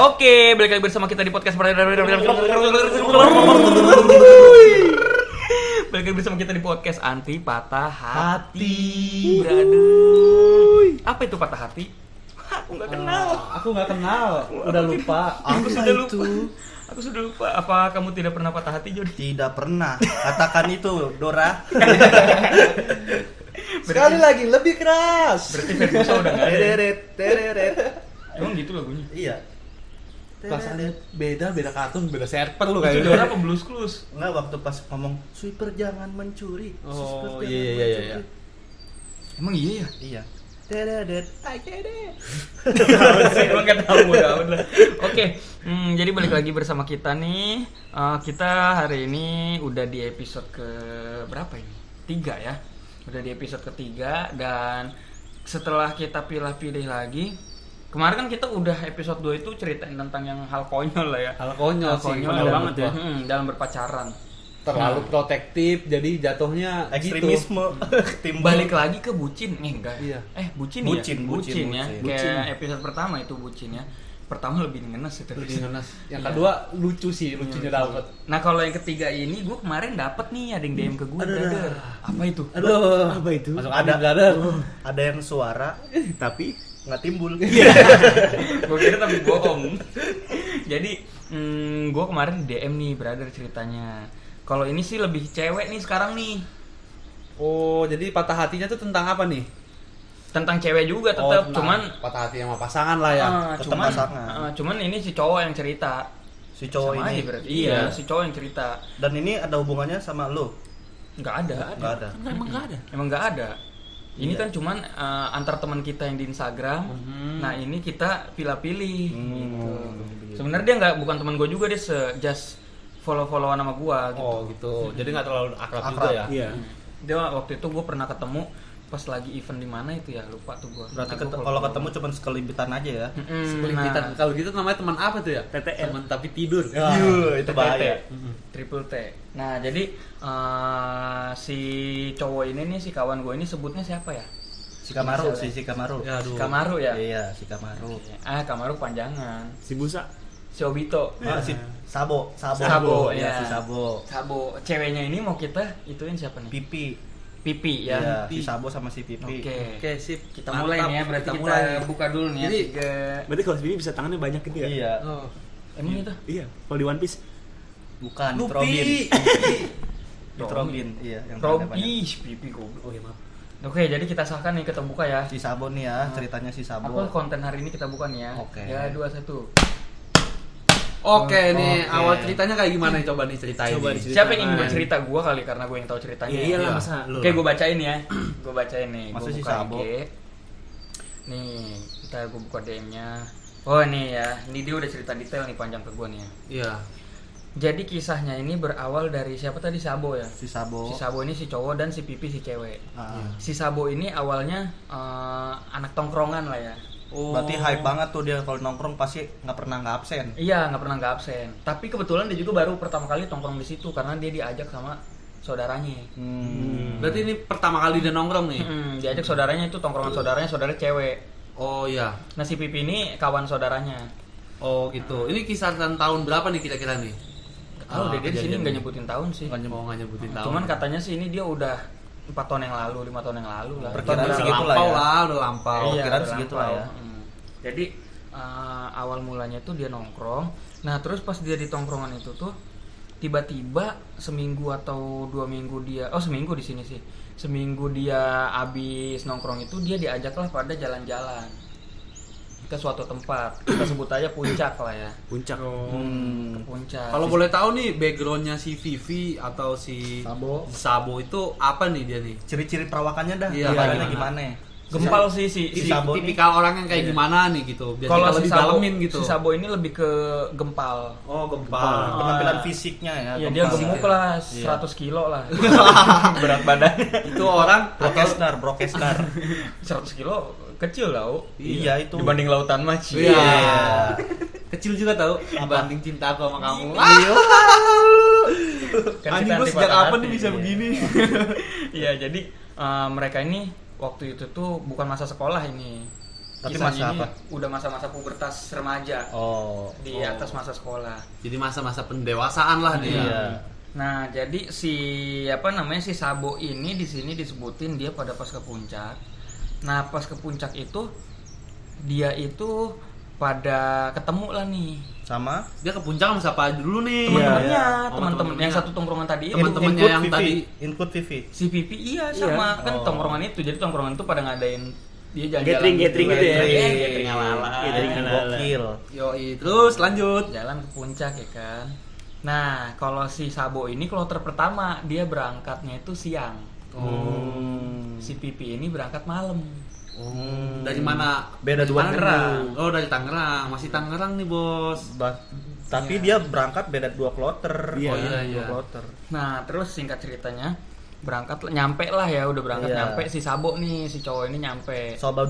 Oke, balik lagi bersama kita di podcast Balik lagi bersama kita di podcast Anti Patah Hati. Brother. Apa itu patah hati? Aku nggak kenal. Udah lupa. Aku sudah lupa. Apa kamu tidak pernah patah hati, Jody? Tidak pernah. Katakan itu, Dora. Sekali lagi lebih keras. Berarti Ferguson udah nggak ada. Teret. Emang gitu lagunya? Iya. Perasaannya beda kartun, beda server lu Itu kayaknya. Dora apa Blues Clues? Enggak, waktu pas ngomong sweeper jangan mencuri. Oh, Sweeper iya, jangan iya. mencuri." Emang iya ya? Iya. Teret. Emang nggak tahu udah. Oke, jadi balik lagi bersama kita nih. Kita hari ini udah di episode ke berapa ini? 3 ya. Udah di episode ketiga dan setelah kita pilih-pilih lagi. Kemarin kan kita udah episode 2 itu ceritain tentang yang hal konyol lah ya. Hal konyol sih, Konyol bener banget ya. gua. Dalam berpacaran. Terlalu protektif, jadi jatuhnya Ekstremisme. Timbul. Balik lagi ke bucin nih enggak? Iya. Bucin ya. Kayak episode pertama itu bucin ya. Pertama lebih ngenes itu. Lebih ngenes. Yang Iya. kedua lucu sih, lucunya dapet. Nah kalau yang ketiga ini gue kemarin dapet nih ada yang DM ke gue. Aduh. Apa itu? Aduh, Apa itu? masuk Ada. ada brother. Ada yang suara Tapi nggak timbul. Gue kira tapi bohong. Jadi gue kemarin di DM nih brother ceritanya. Kalau ini sih lebih cewek nih sekarang nih. Oh, jadi patah hatinya tuh tentang apa nih? Tentang cewek juga tetap, tentang cuman patah hati sama pasangan lah ya. tetap pasangan. cuman ini si cowok yang cerita. Si cowok Sama ini. aja berarti. Iya, si cowok yang cerita. Dan ini ada hubungannya sama lo? Nggak ada. Nggak ada. emang nggak ada. Emang nggak ada. Ini Iya. kan cuman antar teman kita yang di Instagram. Nah ini kita pilih-pilih. Gitu. Sebenarnya dia bukan teman gue juga, dia just follow-followan sama gue. Gitu. Oh, gitu. Jadi nggak terlalu akrab juga Akrab. ya. Iya. Dia waktu itu gue pernah ketemu pas lagi event di mana itu ya, lupa tuh gue. Berarti kalau ketemu cuma sekelibitan aja ya. Sekelimpitan. Kalau gitu namanya teman apa tuh ya? TTN. Teman tapi tidur. Itu bahaya. Triple T. Nah jadi si cowok ini nih, si kawan gue ini sebutnya siapa ya? Si Kamaru, si Kamaru. Ya, aduh. Kamaru ya? Iya, si Kamaru. Kamaru panjangan. Si Busa. Si Obito. Si Sabo. Sabo, Iya, ya. si Sabo. Sabo. Ceweknya ini mau kita ituin siapa nih? Pipi. Pipi ya. Iya, si Sabo sama si Pipi. Oke. Oke, sip. Kita mulai nih ya, berarti kita mulai. buka dulu nih ya. Jadi, Berarti kalau sendiri bisa tangannya banyak gitu ya? Iya. Oh. Emang itu? Iya. Kalau di One Piece Bukan, Lupi. Robin. Robin, iya, yang tanda banyak. Ih, Pipi goblok. Oh iya, maaf. Oke, jadi kita sahkan nih, kita buka ya. Si Sabo nih ya, ceritanya si Sabo. Apa konten hari ini kita buka nih ya? Oke. Ya, 2 1. Oke, nih Oke. awal ceritanya kayak gimana nih, coba nih ceritain. Coba nih. diceritain. Siapa yang ingin bercerita? Gua kali karena gue yang tahu ceritanya. Iya iyalah Iya. masa lu. Oke, gue bacain ya. Gue bacain nih. Masa Gue si buka Sabo? IG. Nih, kita gue buka DM-nya. Oh, nih ya. Ini dia udah cerita detail nih panjang ke gue nih ya. Iya. Jadi kisahnya ini berawal dari siapa tadi? Sabo ya. Si Sabo. Si Sabo ini si cowok dan si Pipi si cewek. Ah. Si Sabo ini awalnya anak tongkrongan lah ya. Oh. Berarti hype banget tuh dia kalau nongkrong pasti nggak pernah nggak absen. Iya, nggak pernah nggak absen. Tapi kebetulan dia juga baru pertama kali tongkrong di situ karena dia diajak sama saudaranya. Berarti ini pertama kali dia nongkrong nih. Diajak saudaranya itu tongkrongan saudaranya, saudara cewek. Oh iya. Nah si Pipi ini kawan saudaranya. Oh gitu. Ini kisaran tahun berapa nih kira-kira nih? Tahu deh, dia di sini kejadian nggak ini. nyebutin tahun sih. Nggak nyebutin tahun. Cuman katanya sih ini dia udah 4 tahun yang lalu, 5 tahun yang lalu lah. Perkiraan udah segitu lah lampau ya. lah, udah lampau. Iya, kiraan udah segitu lampau. lah ya. Jadi awal mulanya itu dia nongkrong. Nah terus pas dia di tongkrongan itu tuh tiba-tiba seminggu atau 2 minggu dia, seminggu di sini sih. Seminggu dia abis nongkrong itu dia diajaklah pada jalan-jalan ke suatu tempat. Kita sebut aja puncak lah ya. Puncak. Ke puncak. Kalau boleh tahu nih backgroundnya si Vivi atau si Sabo. Sabo itu apa nih dia nih? Ciri-ciri perawakannya dah. Iya, Perawakannya gimana? gimana? Gempal sih si Sabo nih. Tipikal orang yang kayak gimana nih gitu. Biar kalau kita si lebih Sabo, dalemin gitu. si Sabo ini lebih ke gempal. Oh, Ah, penampilan fisiknya ya. Ya dia gempal. gemuk lah, Iya. 100 kilo lah. Berat badan. Itu orang Brokesnar. 100 kilo kecil tau. Iya itu. Dibanding lautan mah. Iya. Iya. Kecil juga tahu dibanding cinta aku sama kamu. Iya. Kan Anjing kita gua anti sejak patah kapan hati. nih bisa Iya. begini? Iya, jadi mereka ini waktu itu tuh bukan masa sekolah ini. Tapi Kisahnya masa ini apa? udah masa-masa pubertas remaja Oh. di atas masa sekolah. Jadi masa-masa pendewasaan lah dia. Iya. Nah, jadi si Sabo ini di sini disebutin dia pada pas ke puncak. Nah, pas ke puncak itu dia itu pada ketemu lah nih Sama Dia ke puncak sama siapa dulu nih? teman-temannya, Iya. Oh, teman-teman teman-temannya. yang satu tongkrongan tadi itu. Teman-temannya Input yang Vivi. tadi. Input Vivi. Si Pipi iya sama kan Oh. tongkrongan itu. Jadi tongkrongan itu pada ngadain dia jalan-jalan Gathering gitu ya. Gathering ala-ala. Gathering ala-ala. Gokil. Yoi, terus lanjut. Jalan ke puncak ya kan. Nah, kalau si Sabo ini kloter pertama dia berangkatnya itu siang. Si Pipi ini berangkat malam. Dari mana? Beda dua Tangerang. Oh, dari Tangerang. Masih Tangerang nih, Bos. Tapi dia berangkat beda 2 kloter. Iya. Oh, iya. Dua kloter. Nah, terus singkat ceritanya berangkat nyampe lah ya, udah berangkat Iya. nyampe si Sabo nih, si cowok ini nyampe. Sabo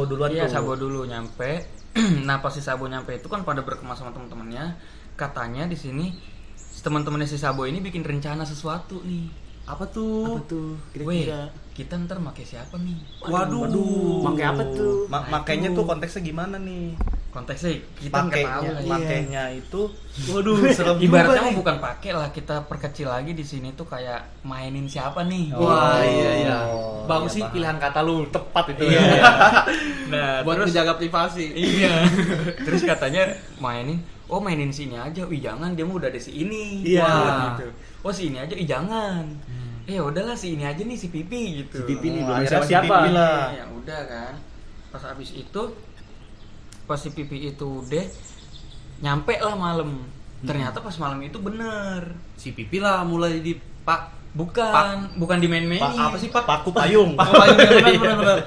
duluan Iya, tuh. Sabo dulu nyampe. Nah, pas si Sabo nyampe itu kan pada berkemas sama teman-temannya. Katanya di sini teman-temannya si Sabo ini bikin rencana sesuatu nih. Apa tuh? Apa tuh? Weh, Kira-kira. kita ntar make siapa nih? Waduh. Pakai apa tuh? Makainya tuh konteksnya gimana nih? Konteksnya kita nggak tahu Pakainya, lah ya. makainya itu Waduh, serem Ibaratnya juga mah nih. bukan pakai lah, kita perkecil lagi di sini tuh kayak mainin siapa nih. Wah, iya. Oh, Bagus iya, sih paham. pilihan kata lu, tepat itu. Iya. Ya. Nah, Buat terus menjaga privasi. iya. Terus katanya mainin sini aja. Wih, jangan, dia mah udah ada si ini. Iya. Wah, gitu. Oh, si ini aja, ih jangan. Ya udahlah si ini aja nih si Pipi gitu. Si Pipi nih, Oh, belum akhirnya si siapa-siapa. Pipi lah. Ya udah kan. Pas habis itu pas si Pipi itu udah nyampe lah malam. Ternyata pas malam itu bener. Si Pipi lah mulai di Pak. Bukan dimain-mainin. Apa sih Pak? Paku payung. Pak payung bener.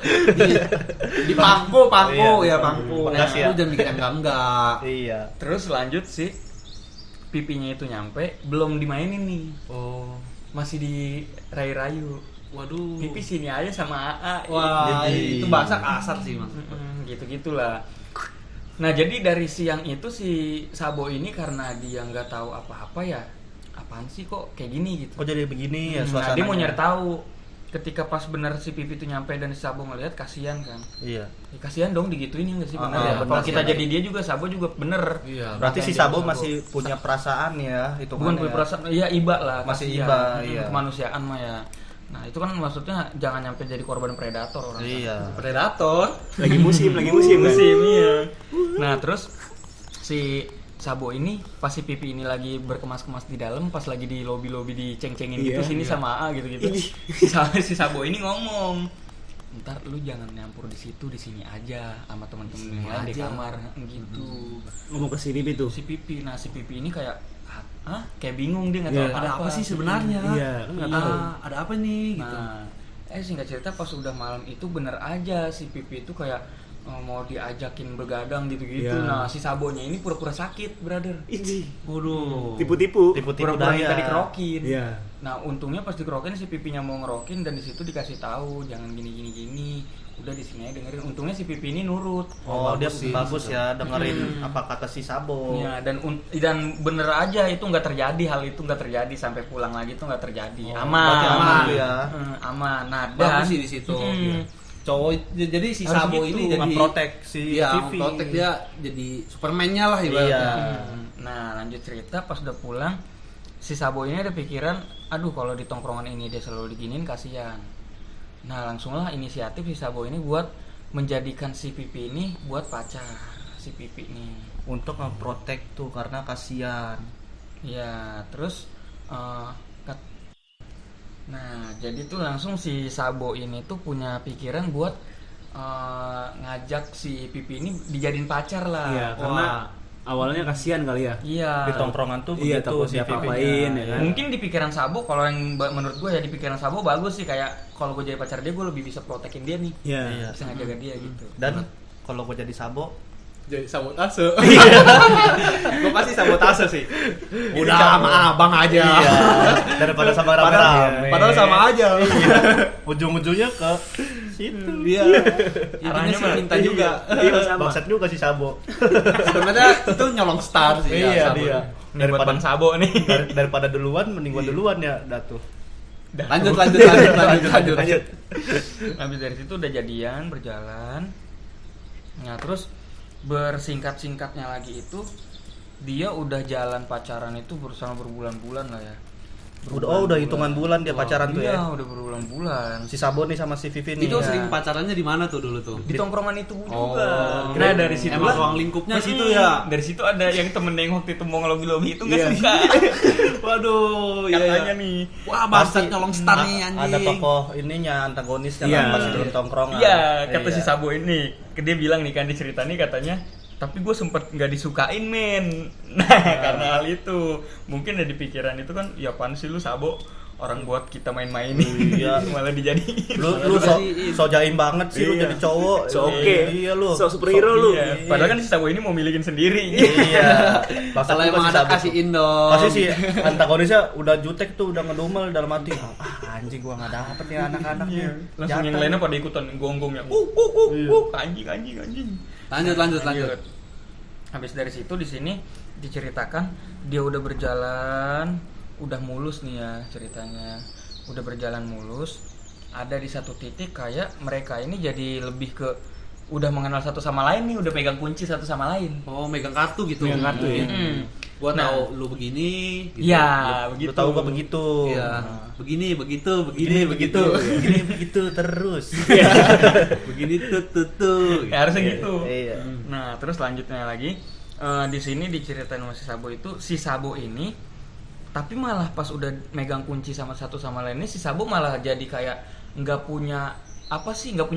Di pangko Iya. ya pangko. Pegas ya. Lu jangan mikir enggak. Iya. Terus lanjut si Pipinya itu nyampe, belum dimainin nih. Oh. Masih di rayu-rayu. Waduh. Pipi sini aja sama AA. Wah, Jadi- itu bahasa kasar sih, Mas. Gitu-gitulah. Nah, jadi dari siang itu si Sabo ini karena dia nggak tahu apa-apa ya. Apaan sih kok kayak gini gitu. Kok jadi begini ya Nah, suasananya? dia mau nyari tahu. Ketika pas bener si Pipi itu nyampe dan si Sabo ngeliat, kasihan kan. Iya. Ya, kasihan dong digituin ya nggak sih bener Ah, ya. bener Kalau sih, kita bener. jadi dia juga Sabo juga bener. Iya. Berarti Makanya si dia Sabo Sabo. masih punya perasaan ya itu Bukan punya perasaan, ya iba lah. Masih kasihan. iba, iya. Kemanusiaan mah ya. Nah, itu kan maksudnya jangan nyampe jadi korban predator orang. Iya. Predator. Lagi musim kan? Musim iya. Nah, terus si Sabo ini pas si Pipi ini lagi berkemas-kemas di dalam, pas lagi di lobi-lobi diceng-cengin gitu Iya, sini iya. sama A gitu-gitu. Si Sabo ini ngomong, "Ntar lu jangan nyampur di situ, di sini aja sama teman-teman yang lain di aja." kamar." Gitu. Ngomong ke si Pipi tuh. Si Pipi, nah si Pipi ini kayak kayak bingung, dia nggak tahu Iya. Ada apa sih sebenarnya? Iya, kan nggak tahu. Ada apa nih gitu. Nah, singkat cerita pas udah malam itu bener aja si Pipi itu kayak mau diajakin begadang gitu-gitu. Iya. Nah, si Sabonya ini pura-pura sakit, brother. Ini Waduh. tipu-tipu. Tipu-tipu Pura-pura minta daya. dikerokin. Iya. Nah, untungnya pas dikerokin si Pipinya mau ngerokin dan di situ dikasih tahu jangan gini. Udah di sini aja dengerin. Untungnya si Pipi ini nurut. Oh, dia bagus sih, bagus gitu. ya dengerin apa kata si Sabo. Ya, dan bener aja itu nggak terjadi, hal itu nggak terjadi sampai pulang lagi itu nggak terjadi. Oh, Aman. berarti aman tuh ya. Aman. Nah, Bagus dan sih di situ. Mm, Iya. Cowok jadi si Harus Sabo gitu, ini jadi memprotek si Iya, Vivi. memprotek dia jadi Superman-nya lah ibaratnya. Iya. Nah, lanjut cerita pas udah pulang si Sabo ini ada pikiran, aduh kalau di tongkrongan ini dia selalu diginin kasihan. Nah, langsunglah inisiatif si Sabo ini buat menjadikan si Pipi ini buat pacar si Pipi nih. Untuk ngeprotek tuh karena kasihan. Ya, terus nah, jadi tuh langsung si Sabo ini tuh punya pikiran buat ngajak si Pipi ini dijadiin pacar lah. Iya, karena awalnya kasihan kali ya. Iya. Di tongkrongan tuh Iya, begitu takut si diapa-apain, Vivinya. ya kan? Mungkin di pikiran Sabo, kalau yang menurut gue ya di pikiran Sabo bagus sih, kayak kalau gue jadi pacar dia gue lebih bisa protekin dia nih, Iya. Iya. bisa ngejaga dia gitu. Dan kalau gue jadi Sabo, Jadi sabotase. Gue pasti sabotase sih. Udah sama abang aja. iya, daripada sama rame-rame. Padahal sama aja. Ujung-ujungnya ke situ. Iya. Arahnya Arahnya sih mah- minta juga. Iya, sama. Bangsat juga si Sabo. Sebenarnya itu nyolong star sih. Iya, Sabo. dia. Ini buat Bang Sabo nih. Daripada duluan mending gua duluan ya, Datu. Lanjut. Habis dari situ udah jadian, berjalan. Nah terus bersingkat-singkatnya lagi itu dia udah jalan pacaran itu bersama berbulan-bulan lah ya. Udah hitungan bulan dia pacaran tuh Iya, ya. udah berbulan-bulan. Si Sabo nih sama si Vivi nih. Itu ya. sering pacarannya di mana tuh dulu tuh? Di tongkrongan itu Oh. juga. Nah dari situ Emang ruang lingkupnya situ ya. Dari situ ada yang temen yang waktu itu mau ngelobi-lobi itu nggak Iya. suka. Waduh, Katanya iya. nih. Wah, bangsat nyolong star nih anjing. Ada tokoh ininya antagonisnya Iya. pas dalam tongkrongan. Iya, kata Iya. si Sabo ini. Dia bilang nih kan di cerita nih katanya, tapi gue sempet nggak disukain men. Nah karena hal itu mungkin ada di pikiran itu kan, ya apaan sih lu Sabo, orang buat kita main-main nih. Iya. Malah dijadiin. Lu so jaim banget sih lu Iya. jadi cowok. So oke. Iya lu. So superhero lu. Iya. Padahal kan si Sabo ini mau milikin sendiri. Iya. Kalau emang ada kasihin dong. Pasti si antagonisnya udah jutek tuh, udah ngedumel dalam hati. Anjing gua enggak dapet ya anak-anaknya. Iya. Langsung yang Jatah. lainnya pada ikutan gonggongnya. Anjing. Lanjut. Habis dari situ di sini diceritakan dia udah berjalan, udah mulus nih ya ceritanya. Udah berjalan mulus. Ada di satu titik kayak mereka ini jadi lebih ke udah mengenal satu sama lain nih, udah pegang kunci satu sama lain. Oh, megang kartu gitu. Megang kartu ya. Gua Nah. tahu lu begini gitu. Iya, Lu begitu. tahu gua begitu. Iya. Begini, begitu. Gini begitu terus. Begini tuh. Ya, harusnya gitu. Iya. Nah, terus selanjutnya lagi di sini diceritain sama si Sabo itu, si Sabo ini tapi malah pas udah megang kunci sama satu sama lainnya, si Sabo malah jadi kayak nggak punya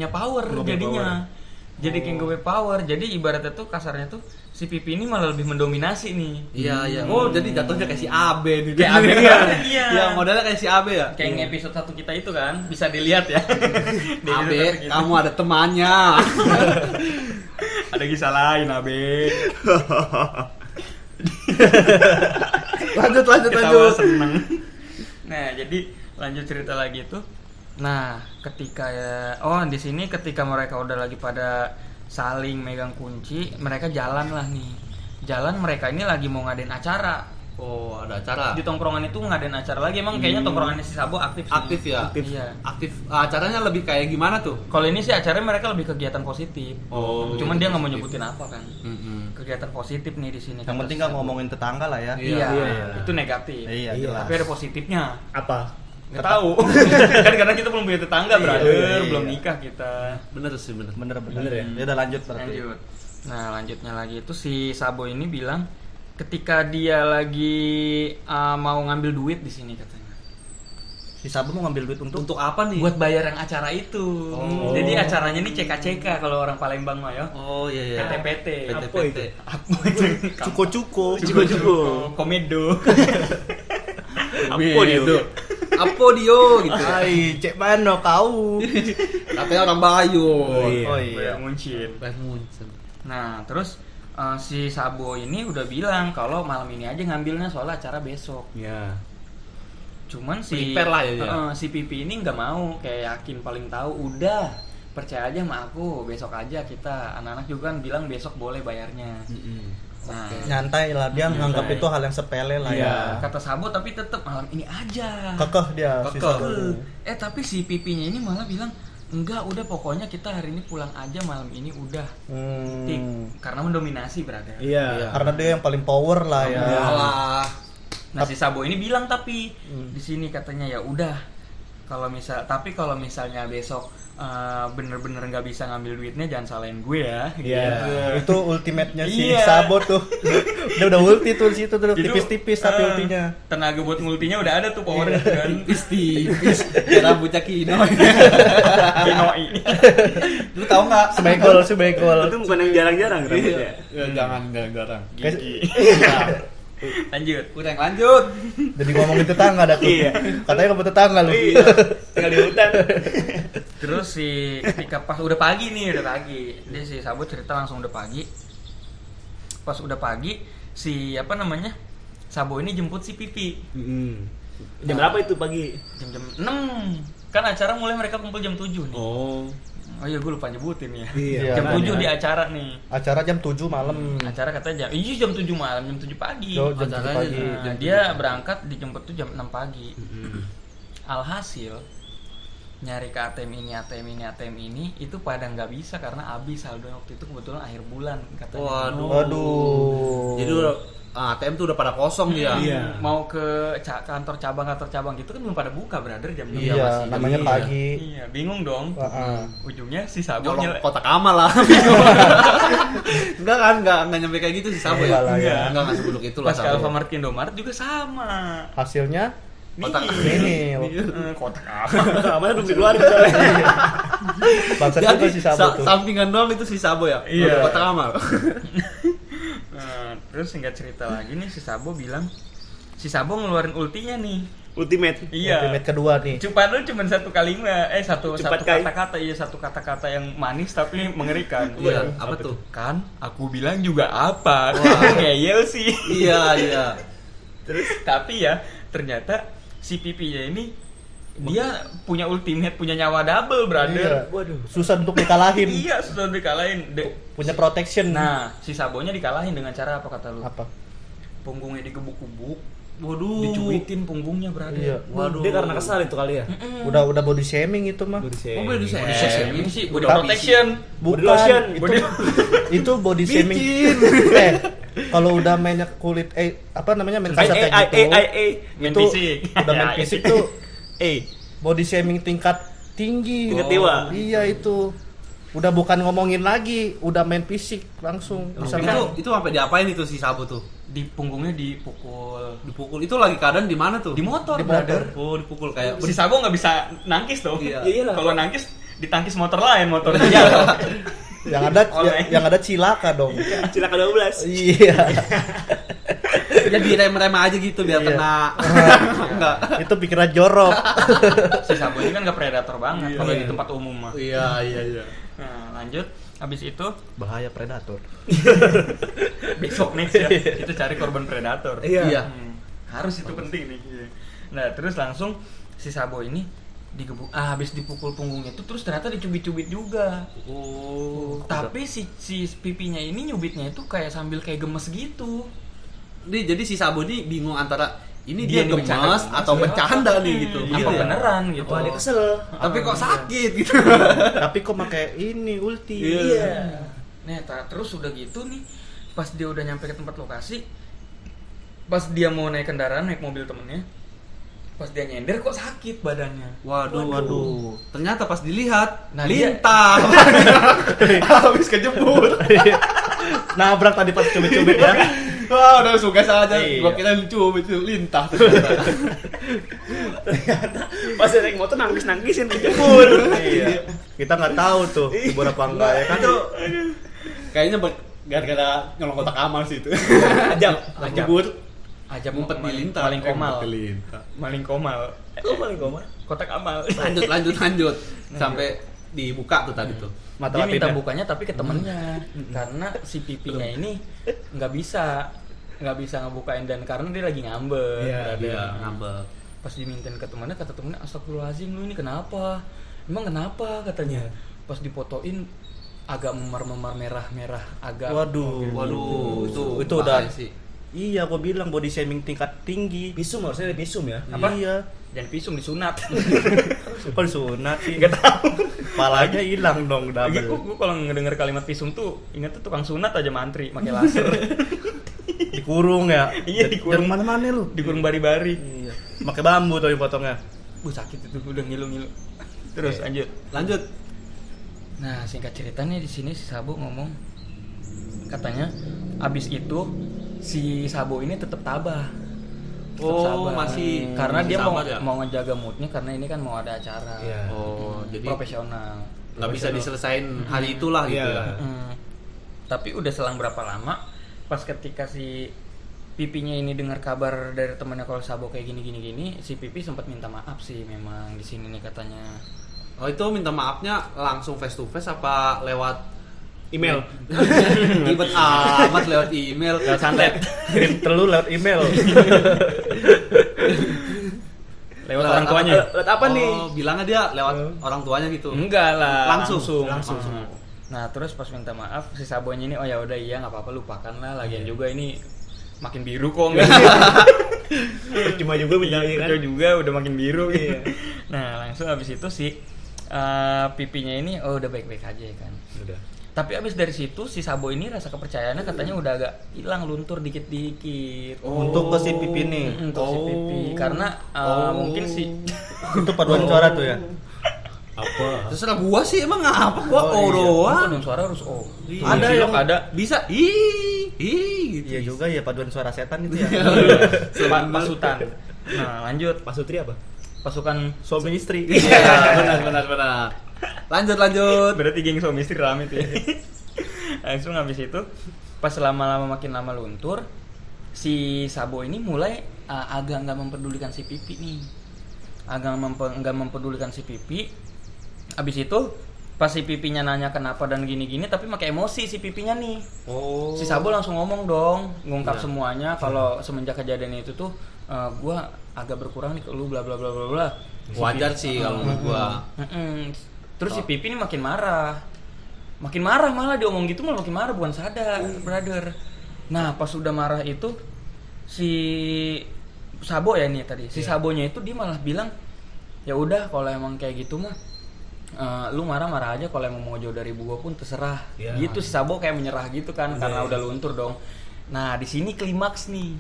power jadinya. Jadi kayak nggak punya power. Jadi ibaratnya tuh kasarnya tuh si Pipi ini malah lebih mendominasi nih. Iya. Oh, jadi jatuhnya kayak si Abe nih. Kayak Abe kan? Iya. Iya, modelnya kayak si Abe ya. Kayak yang episode 1 kita itu kan, bisa dilihat ya. Di episode Abe, 1 kita. kamu ada temannya. Ada kisah lain, Abe. lanjut. Ketawa seneng. Nah, jadi lanjut cerita lagi itu. Nah, ketika di sini ketika mereka udah lagi pada saling megang kunci, mereka jalan lah nih. Jalan mereka ini lagi mau ngadain acara. Oh, ada acara. Di tongkrongan itu ngadain acara lagi. Emang kayaknya tongkrongannya si Sabo aktif sih. Aktif ya? Iya. Aktif. Acaranya lebih kayak gimana tuh? Kalau ini sih acaranya mereka lebih kegiatan positif. Oh, Cuman dia nggak mau positif. nyebutin apa kan. Kegiatan positif nih di sini. Yang penting nggak ngomongin tetangga lah ya. Iya, Iya. itu negatif. Iya, Iya. jelas. Tapi ada positifnya. Apa? Nggak tahu. Kan karena kita belum punya tetangga, brother. iya. Belum nikah kita. Bener sih, bener. Bener Bener ya? Ya udah lanjut berarti. Lanjut. Nah, lanjutnya lagi itu si Sabo ini bilang ketika dia lagi mau ngambil duit di sini katanya. Si Sabo mau ngambil duit untuk apa nih? Buat bayar yang acara itu. Oh. Jadi acaranya ini CK kalau orang Palembang mah ya. Oh iya. PT-PT. Apa itu? Apa itu? cuko-cuko. Cukup. Komedo. Apa dia tuh? Apa dia gitu. Hai, cek mana kau? Katanya orang Bayu. Oh, iya. Oh iya. Bayar Muncin. Bayar Munchen. Nah, terus si Sabo ini udah bilang kalau malam ini aja ngambilnya soal acara besok. Ya. Cuman si Prepare lah ya dia. si Pipi ini nggak mau, kayak yakin paling tahu, udah percaya aja sama aku, besok aja kita. Anak-anak juga kan bilang besok boleh bayarnya. Nah, Nyantai lah, dia menganggap itu hal yang sepele lah Iya. ya. kata Sabo tapi tetap malam ini aja. Kekeh dia si Kekeh. Sabo. Tapi si Pipinya ini malah bilang enggak, udah pokoknya kita hari ini pulang aja malam ini udah. Tik. Karena mendominasi brother. Iya. Karena dia yang paling power lah ya. Alah. Nah si Sabo ini bilang tapi di sini katanya ya udah kalau misalnya besok bener-bener nggak bisa ngambil duitnya jangan salahin gue ya. Iya. Itu ultimate-nya si Iya. Sabo tuh. Dia udah ulti tuh di situ tuh, Itu, tipis-tipis tapi ultinya. Tenaga buat ngultinya udah ada tuh powernya kan. Tipis. Kayak rambutnya Kino. Kinoi. Lu tahu nggak? Sebegol. Itu bukan yang jarang-jarang rambutnya. Ya, jangan garang. Gigi. Lanjut. Udah yang lanjut. Jadi ngomongin tetangga dah tuh. Iya. Katanya kamu tetangga lu. Tinggal di hutan. Terus ketika pas udah pagi, dia si Sabo cerita langsung udah pagi. Pas udah pagi Sabo ini jemput si Pipi. Jam berapa itu pagi? Jam 6. Kan acara mulai mereka kumpul jam 7 nih. Oh iya, gue lupa nyebutin ya. Iya. Jam 7 makanya. di acara nih. Acara jam 7 malam. Acara katanya jam 7 malam, jam 7 pagi. Oh, jam 7 pagi. Nah, dia berangkat dijemput tuh jam 6 pagi. Alhasil nyari ke ATM ini itu pada nggak bisa karena habis saldo waktu itu kebetulan akhir bulan katanya. Waduh. Jadi ATM tuh udah pada kosong dia. Iya. Mau ke kantor cabang gitu kan belum pada buka brother jam 6. Iya, masih namanya iya. pagi. Iya, bingung dong. Ujungnya si Sabo Nyolong kotak amal lah. enggak nyampe kayak gitu sih Sabo ya. Enggak lah, ya. Enggak sebuluk itu lah pas ke Sabo. Alfamart Indomaret juga sama. Hasilnya Kotak ini. Kotak apa? Amalnya belum dikeluarin soalnya. Bangsat Jadi juga si Sabo tuh. sampingan doang itu si Sabo ya. Iya. Kotak amal. Nah, terus singkat cerita lagi nih si Sabo bilang si Sabo ngeluarin ultinya nih. Ultimate. Iya. Ultimate kedua nih. Cuma satu kalimat, satu Cepat kai. kata-kata, satu kata-kata yang manis tapi mengerikan. Iya, apa tuh? Kan, aku bilang juga apa? Ngeyel sih. Iya. Terus tapi ya ternyata si pipinya ini dia punya ultimate, punya nyawa double, brother. Iya. Waduh, susah untuk dikalahin. Iya, sudah dikalahin. Punya protection. Nah, si Sabonya dikalahin dengan cara apa kata lu? Apa? Punggungnya digebuk-gebuk, Waduh. dicuitin punggungnya, brother. Iya. Waduh. Dia karena kesal itu kali ya. Udah body shaming itu mah. Oh, body Body shaming. shaming sih, body Tapi protection. Bukan. lotion. Itu body shaming. Kalau udah mainnya kulit apa namanya main kasar kayak gitu. Main itu fisik. udah main Ya, fisik tuh Eh, body shaming tingkat tinggi. Tingkat dewa. Iya itu. Udah bukan ngomongin lagi, udah main fisik langsung. Bisa Itu sampai diapain itu si Sabo tuh? Di punggungnya dipukul. Dipukul. Itu lagi keadaan di mana tuh? Di motor, Di brother. Oh, dipukul kayak Si Sabo nggak bisa nangkis dong. Iya. Iyalah. Kalau nangkis ditangkis motor lain, motornya jatuh. yang ada Oleng. yang ada cilaka dong. Cilaka 12. Iya. ya direm-rem aja gitu biar Iya. kena. Enggak. Itu pikiran jorok. Si Sabo ini kan nggak predator banget kalau di tempat umum mah. Iya. Nah, lanjut. Habis itu Bahaya predator. besok next ya kita cari korban predator. Iya. Harus itu penting nih. Nah, terus langsung si Sabo ini digebuk. Habis dipukul punggungnya itu terus ternyata dicubit-cubit juga. Oh. Tapi si pipinya ini nyubitnya itu kayak sambil kayak gemes gitu. Jadi si Sabo ini bingung antara ini Dia dia, nih gemes bercanda, atau bercanda nih gitu. Apa Gitu ya? beneran gitu. Wah, dia kesel. Tapi kok sakit gitu. Tapi kok pakai ini ulti. Iya. Nah, terus udah gitu nih, pas dia udah nyampe ke tempat lokasi, pas dia mau naik kendaraan, naik mobil temennya, pas dia nyender kok sakit badannya. Waduh. Ternyata pas dilihat Nah, dia- lintah. Habis kejebur. Nabrak tadi pas cubit-cubit ya. Wah, udah suka saja. Iya. Gua kira lucu lintah. Pas dia naik motor nangis-nangisin kejebur. Iya. Kita nggak tahu tuh hibur apa enggak ya kan. Itu kayaknya gara-gara nyolong kotak amal sih itu. Ajab. Kejebur. Aja Ngumpet di lintah. Maling komal. Ngumpet di lintah. Maling komal. Kok paling koma? Kotak amal. Lanjut. Sampai dibuka tuh tadi tuh. Mata Dia minta latinnya. bukanya tapi ke temennya karena si pipinya ini nggak bisa ngebukain dan karena dia lagi ngambek. Iya, Ada. ngambek. Pas dimintain ke temennya kata temennya astagfirullahaladzim lu ini kenapa? Emang kenapa katanya? Pas difotoin agak memar-memar merah-merah agak. Waduh, Itu udah bahaya sih. Iya, gua bilang body shaming tingkat tinggi. Visum harusnya ada visum ya. Apa? Iya. Dan visum disunat. Kok disunat sih? Enggak tahu. Palanya hilang dong Lagi double. gua kalau ngedenger kalimat visum tuh ingat tuh tukang sunat aja mantri pakai laser. Dikurung ya. Iya, dikurung. Dari mana-mana lu. Dikurung bari-bari. Iya. Pakai bambu tuh potongnya. Sakit itu udah ngilu-ngilu. Terus Lanjut. Nah, singkat ceritanya di sini si Sabo ngomong katanya abis itu si Sabo ini tetap tabah. Tetap Oh, sabar. masih Karena dia sabar ya? mau ngejaga moodnya karena ini kan mau ada acara. Iya. Oh, jadi Profesional. nggak bisa diselesain hari itulah gitu ya. Tapi udah selang berapa lama pas ketika si Pipinya ini dengar kabar dari temannya kalau Sabo kayak gini, si Pipi sempat minta maaf sih memang di sini nih katanya. Oh, itu minta maafnya langsung face to face apa lewat Email. ribet amat lewat email. Lewat santet. Kirim telu lewat email. Lewat orang tuanya. Lewat apa nih? Oh, bilangnya dia lewat orang tuanya gitu. Enggak lah, Langsung. Nah, terus pas minta maaf si Sabonya ini, oh ya udah iya nggak apa-apa lupakan lah. Lagian juga ini makin biru kok enggak. Cuma juga bintangnya kan. Betul juga udah makin biru. Nah langsung abis itu si pipinya ini udah baik-baik aja ya kan. Udah. Tapi abis dari situ si Sabo ini rasa kepercayaannya katanya udah agak hilang, luntur dikit-dikit. Untuk ke si pipi nih. Untuk si pipi karena mungkin si Itu paduan suara tuh ya. Apa? Terserah gua sih emang apa gua Bukan doang. suara harus Ada yang ada bisa gitu. Iya juga ya paduan suara setan itu ya. pasutan. Nah lanjut Pak Sutri apa? pasukan Suami istri. Iya, benar. Lanjut. berarti geng suami istri rame tuh ya. Langsung habis itu pas lama-lama makin lama luntur si Sabo ini mulai agak nggak mempedulikan si pipi nih, nggak mempedulikan si pipi. Habis itu pas si pipinya nanya kenapa dan gini-gini tapi pakai emosi si pipinya nih. Si Sabo langsung ngomong dong, ngungkap semuanya kalau semenjak kejadian itu tuh gua agak berkurang nih ke lu bla bla bla bla bla. Wajar sih kalau menurut gua. Terus si pipi ini makin marah malah dia ngomong gitu malah makin marah, bukan sadar brother. Nah pas udah marah itu si Sabo ya nih tadi si Sabonya itu dia malah bilang ya udah kalau emang kayak gitu mah lu marah-marah aja, kalau emang mau jauh dari gua pun terserah. Gitu si Sabo kayak menyerah gitu kan karena udah luntur dong. Nah di sini klimaks nih.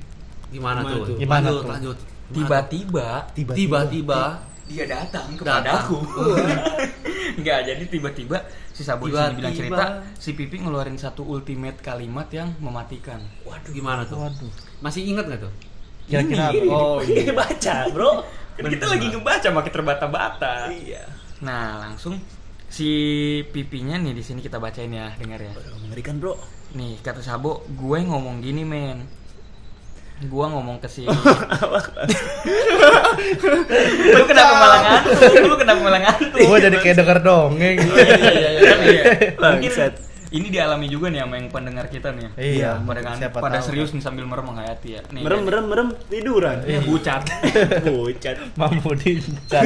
Gimana tuh? Lanjut. Tiba-tiba dia datang kepadaku. Enggak, jadi tiba-tiba si Sabo di sini bilang cerita, si Pipi ngeluarin satu ultimate kalimat yang mematikan. Waduh, gimana tuh? Waduh. Masih ingat nggak tuh? Kira-kira Ini baca, bro. kan kita lagi ngebaca makin terbata-bata. Iya. Nah, langsung si Pipinya nih di sini kita bacain ya, dengar ya. Mengerikan, bro. Nih, kata Sabo, gue ngomong gini, men. Gua ngomong ke si Lu kenapa malah ngantuk? Gua jadi kayak denger dongeng. Iya. Mungkin Bangsat. ini dialami juga nih sama yang pendengar kita nih. Iya, Pada siapa tahu. serius nih sambil merem menghayati ya. Nih, Merem tiduran. ya, bucat. Bucat. Mampu dicat.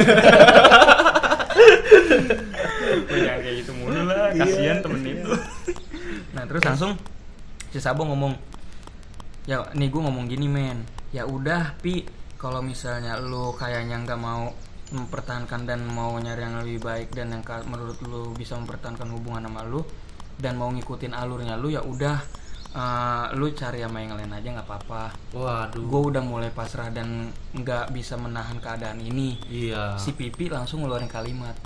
Jangan kayak gitu mulu lah, kasihan temen itu. Nah, terus langsung si Sabo ngomong, ya nih gue ngomong gini men, ya udah Pi, kalau misalnya lu kayaknya nggak mau mempertahankan dan mau nyari yang lebih baik dan yang menurut lu bisa mempertahankan hubungan sama lu dan mau ngikutin alurnya lu, ya udah lu cari sama yang lain aja nggak apa-apa. Waduh. Gue udah mulai pasrah dan nggak bisa menahan keadaan ini. Iya. Si Pipi langsung ngeluarin kalimat,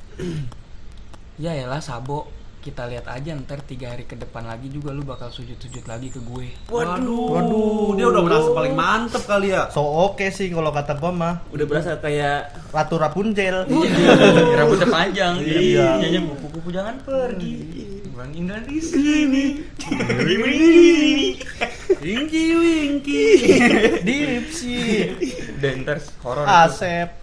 ya elah Sabo, kita lihat aja ntar 3 hari ke depan lagi juga lu bakal sujud-sujud lagi ke gue. Waduh. Dia udah merasa paling mantep kali ya. So oke sih kalau kata gua mah. Udah berasa kayak Ratu Rapunzel. Rambutnya panjang. Iya. Nyanyi kupu-kupu jangan pergi. Bang Indah di sini. Winky. Dipsi. Dan ntar horor. Asep.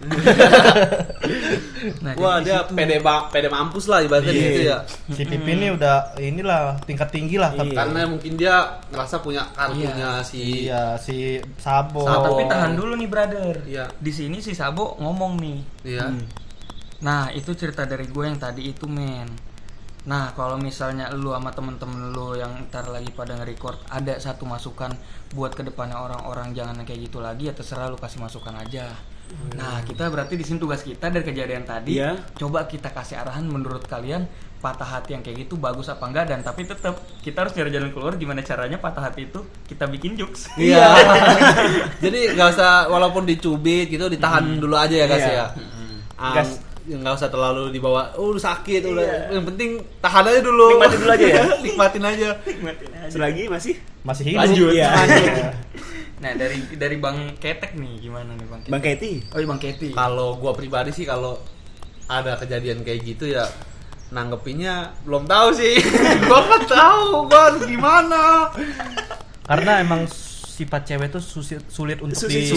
Nah, Wah, jadi dia pede mampus lah ibaratnya Iya. gitu ya. Si Pipi ini udah inilah tingkat tinggi lah. Iya. Karena mungkin dia ngerasa punya kartunya si Iya, si Sabo. Nah, tapi tahan dulu nih brother. Iya. Di sini si Sabo ngomong nih. Iya. Nah, itu cerita dari gue yang tadi itu, men. Nah, kalau misalnya lu sama temen-temen lu yang ntar lagi pada nge-record ada satu masukan buat kedepannya orang-orang jangan kayak gitu lagi, ya terserah lu kasih masukan aja. Nah, kita berarti di sini tugas kita dari kejadian tadi, Iya. coba kita kasih arahan menurut kalian patah hati yang kayak gitu bagus apa enggak, dan tapi tetap kita harus cari jalan keluar gimana caranya patah hati itu kita bikin jokes. Iya. Jadi nggak usah walaupun dicubit gitu ditahan dulu aja ya guys ya. Gas. Nggak usah terlalu dibawa. Lu sakit udah. Yang penting tahan aja dulu. Nikmatin dulu aja ya. Nikmatin aja. Selagi masih hidup. lanjut. Iya. Nah, dari Bang Ketek nih gimana nih Bang Ketek? Bang Keti. Oh, iya Bang Keti. Kalau gua pribadi sih kalau ada kejadian kayak gitu ya nanggepinnya belum tahu sih. Gua nggak tahu gua harus gimana. Karena emang sifat cewek tuh sulit untuk sulit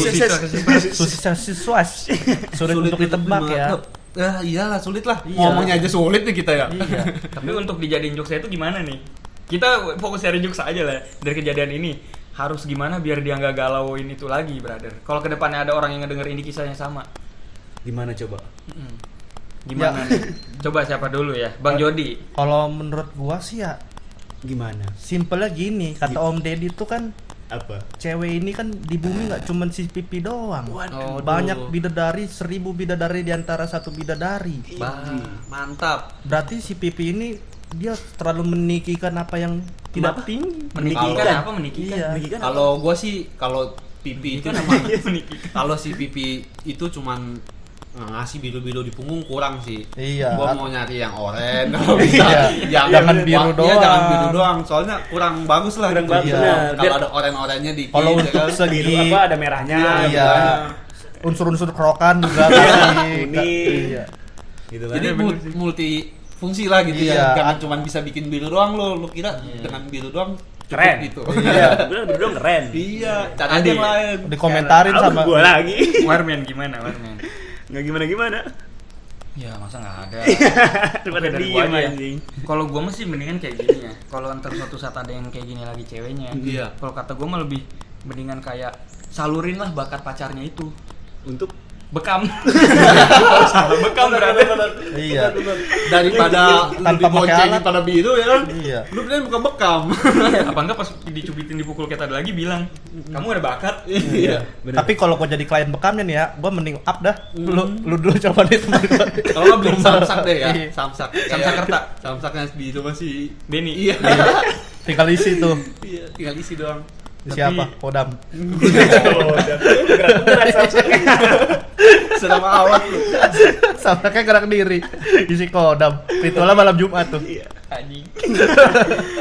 untuk ditebak ya. Ya iyalah sulit lah. Iya. Ngomongnya aja sulit nih kita ya. Iya. Tapi untuk dijadiin jokes itu gimana nih? Kita fokus cari jokes aja lah dari kejadian ini. Harus gimana biar dia nggak galauin itu lagi, brother. Kalau kedepannya ada orang yang ngedenger ini kisahnya sama. Gimana coba? Gimana nih? Coba siapa dulu ya? Bang Jody. Kalau menurut gua sih ya Gimana? simpelnya gini, kata Om Deddy tuh kan Apa? Cewek ini kan di bumi nggak cuman si pipi doang. Waduh. Banyak bidadari, 1000 bidadari di antara satu bidadari. Mantap. Berarti si pipi ini dia terlalu menikihkan apa yang tidak Kenapa? tinggi. Menikikan apa menikikan? Iya. Menikihkan apa? Kalau gua sih kalau pipi itu kalau si pipi itu cuman ngasih biru-biru di punggung kurang sih. Iya. Gua mau nyari yang oranye kalau bisa. Iya. Jangan biru Iya, doang. jangan biru doang. Soalnya kurang bagus lah. Kurang gitu. bagus, Iya. benar. Kalau ada oranye-oranye dikit. Kalau ya untuk kan. segi Biru apa ada merahnya. Iya. Unsur-unsur kerokan juga kali. Kuning. Iya. Gitu kan. Jadi multi fungsi lah gitu Iya. ya. Jangan cuma bisa bikin biru doang lo kira dengan biru doang cukup Keren. gitu. Iya. Bener dong keren. Iya, cari aja Adi. yang lain. Dikomentarin Apa sama gua lagi. Warman gimana Warman? Nggak gimana-gimana. Ya masa nggak ada. Daripada Oke, dari diem gua aja ya. anjing. Kalau gue masih mendingan kayak gini ya. Kalau antar suatu saat ada yang kayak gini lagi ceweknya. Iya. Kalau kata gue mah lebih mendingan kayak salurin lah bakat pacarnya itu. Untuk Bekam. Salah bekam berarti. Iya. Daripada Tanpa lu diboncengin pakai alat. pada biru ya kan. Iya. Lu bener bukan bekam. Apa enggak pas dicubitin dipukul kita lagi bilang, "Kamu ada bakat." Iya. Tapi kalau gua jadi klien bekamnya nih ya, gua mending up dah. Lu dulu coba nih teman gua. Kalau nggak belum samsak deh ya. Iya. Samsak. Samsakerta. Samsaknya di itu masih Benny. Iya. Tinggal isi tuh. Iya, tinggal isi doang. Siapa? Kodam. Selama awal lu. Sama kayak gerak diri. Isi kodam. Ritualnya malam Jumat tuh. Anjing.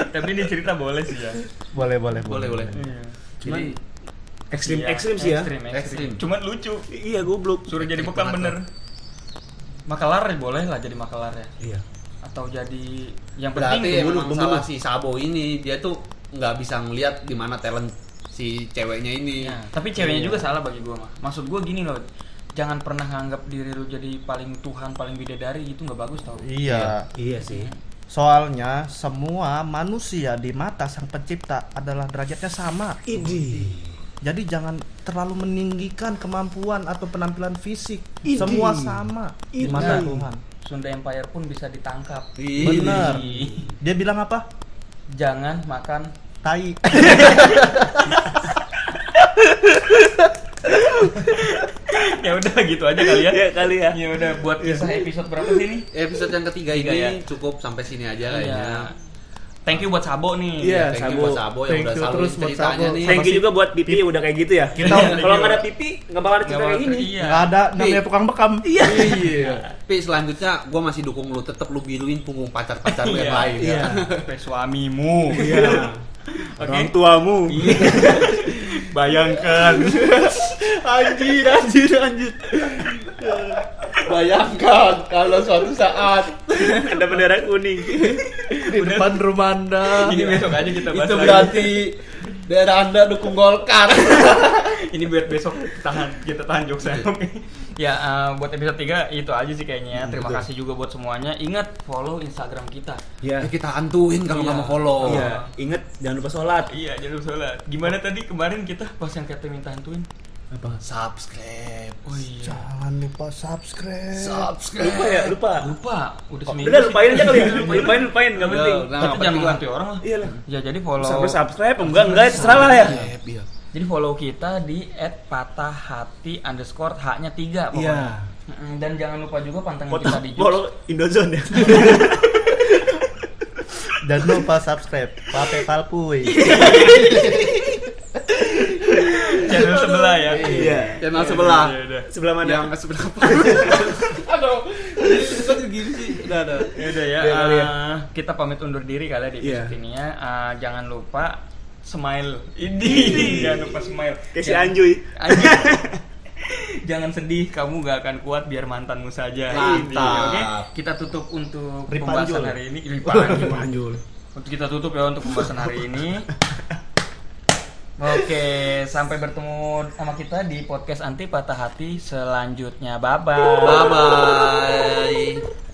Tapi ini cerita boleh sih ya. Boleh. Boleh. Iya. Jadi ekstrim Iya, ekstrim sih ya. Ekstrim. Cuman lucu. Iya goblok. Suruh jadi Ekstrim bekam banget bener. Makalar boleh lah jadi makalar ya. Iya. Atau jadi yang berarti penting memang pembunuh. salah si Sabo ini, dia tuh nggak bisa ngelihat di mana talent si ceweknya ini. ya, tapi ceweknya juga salah bagi gua mah. Maksud gua gini loh. Jangan pernah nganggap diri lu jadi paling Tuhan, paling bidadari, itu nggak bagus tau. Iya. Iya sih. Soalnya semua manusia di mata Sang Pencipta adalah derajatnya sama. Idi. Jadi jangan terlalu meninggikan kemampuan atau penampilan fisik. Idih. Semua sama di mata Idih. Tuhan. Sunda Empire pun bisa ditangkap. Benar. Ih. Dia bilang apa? Jangan makan. Tai. Ya udah gitu aja kali ya. Ya kali ya. Ya udah buat kisah episode berapa sih ini? Episode yang ketiga Tiga ini ya? cukup sampai sini aja kayaknya. Iya. Thank you buat Sabo nih. Iya. Thank you Sabo. buat Sabo yang Thank udah you selalu terus buat ceritanya Sabo. nih. Thank you juga buat Pipi yang udah kayak gitu ya. Kita Kalau nggak ada Pipi nggak bakal ada cerita kayak gini. Iya. nggak ada namanya tukang bekam. Iya. Tapi selanjutnya gue masih dukung lu, tetap lu biruin punggung pacar-pacar lu yang Iya. lain ya. Sampai suamimu. Iya. Oke. Orang tuamu. Bayangkan. Anjir. Bayangkan kalau suatu saat Ada bendera kuning. Di depan rumah Anda. Ini besok aja kita bahas itu lagi. berarti daerah Anda dukung Golkar. Ini buat besok kita tahan jokesnya. Oke. Ya buat episode 3 itu aja sih kayaknya. Terima betul. kasih juga buat semuanya. Ingat follow Instagram kita. Iya. Ya, kita hantuin kalau nggak Iya. mau follow. Iya. Ingat jangan lupa sholat. Iya, jangan lupa sholat. Gimana tadi kemarin kita pas yang kata minta hantuin? Apa? Subscribe. Oh iya. Jangan lupa subscribe. Subscribe. Lupa ya, lupa. Lupa, udah seminggu. Udah sih. lupain aja kali ya. Lupain nggak Udah, penting. udah. Tapi nggak jangan penting lah. menghantui orang lah. Iya lah. Ya jadi follow. Sampai subscribe enggak terserah lah ya. Iya. Jadi follow kita di @patahhati_ H-nya 3 pokoknya. Iya. Dan jangan lupa juga pantengin kita di Follow Indozone ya. Dan lupa subscribe. Pape Palpuy. channel sebelah ya. Iya. Channel sebelah. Iya, udah. Sebelah mana? Yang sebelah apa? Aduh. Kok gini sih? Udah. Ya udah ya. Iya kali ya. Kita pamit undur diri kali ya di Iya. episode ini ya. Jangan lupa smile. Ini jangan lupa smile. Kayak si Anjuy. Anjing. Jangan sedih, kamu gak akan kuat biar mantanmu saja. Mantap. Ini, oke? Kita tutup untuk Ripanjul. pembahasan hari ini. Ripanjul. Panjul. Untuk kita tutup ya untuk pembahasan hari ini. Oke, sampai bertemu sama kita di podcast Anti Patah Hati selanjutnya. Bye bye. Bye bye.